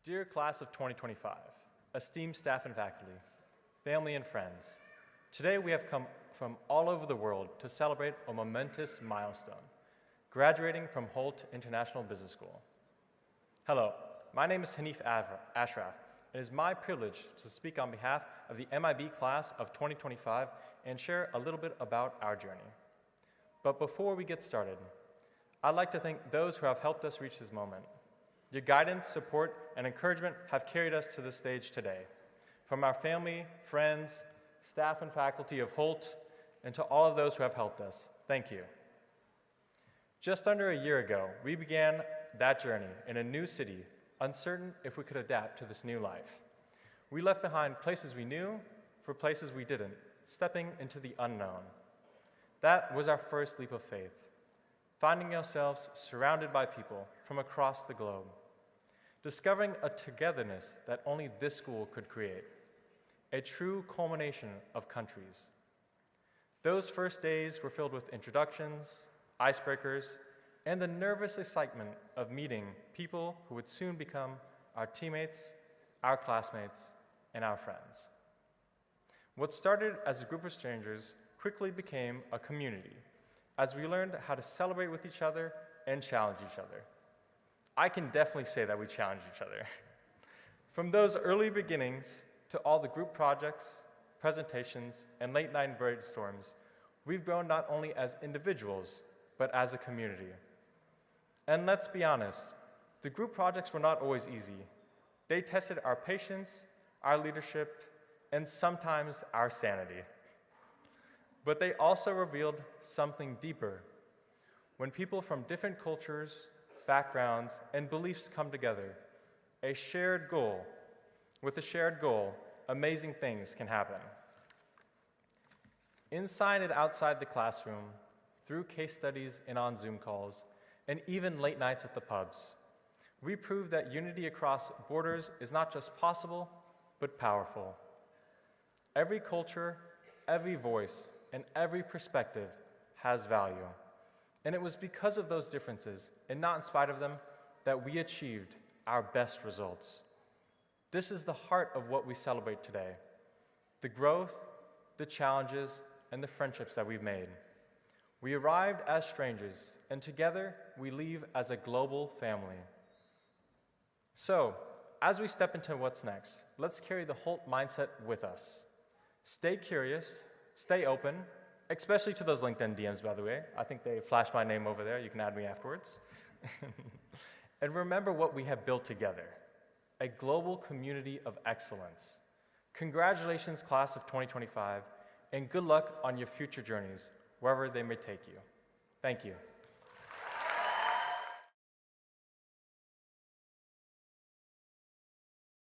Dear class of 2025, esteemed staff and faculty, family and friends, today we have come from all over the world to celebrate a momentous milestone, graduating from Hult International Business School. Hello, my name is Hanif Ashraf, and it is my privilege to speak on behalf of the MIB class of 2025 and share a little bit about our journey. But before we get started, I'd like to thank those who have helped us reach this moment. Your guidance, support, and encouragement have carried us to this stage today. From our family, friends, staff and faculty of Hult, and to all of those who have helped us, thank you. Just under a year ago, we began that journey in a new city, uncertain if we could adapt to this new life. We left behind places we knew for places we didn't, stepping into the unknown. That was our first leap of faith, finding ourselves surrounded by people from across the globe, discovering a togetherness that only this school could create, a true culmination of countries. Those first days were filled with introductions, icebreakers, and the nervous excitement of meeting people who would soon become our teammates, our classmates, and our friends. What started as a group of strangers quickly became a community, as we learned how to celebrate with each other and challenge each other. I can definitely say that we challenged each other. From those early beginnings to all the group projects, presentations, and late-night brainstorms, we've grown not only as individuals, but as a community. And let's be honest, the group projects were not always easy. They tested our patience, our leadership, and sometimes our sanity. But they also revealed something deeper. When people from different cultures, backgrounds, and beliefs come together, with a shared goal, amazing things can happen. Inside and outside the classroom, through case studies and on Zoom calls, and even late nights at the pubs, we prove that unity across borders is not just possible, but powerful. Every culture, every voice, and every perspective has value. And it was because of those differences, and not in spite of them, that we achieved our best results. This is the heart of what we celebrate today: the growth, the challenges, and the friendships that we've made. We arrived as strangers, and together we leave as a global family. So, as we step into what's next, let's carry the Hult mindset with us. Stay curious, stay open, especially to those LinkedIn DMs, by the way. I think they flashed my name over there. You can add me afterwards. And remember what we have built together: a global community of excellence. Congratulations, class of 2025, and good luck on your future journeys, wherever they may take you. Thank you.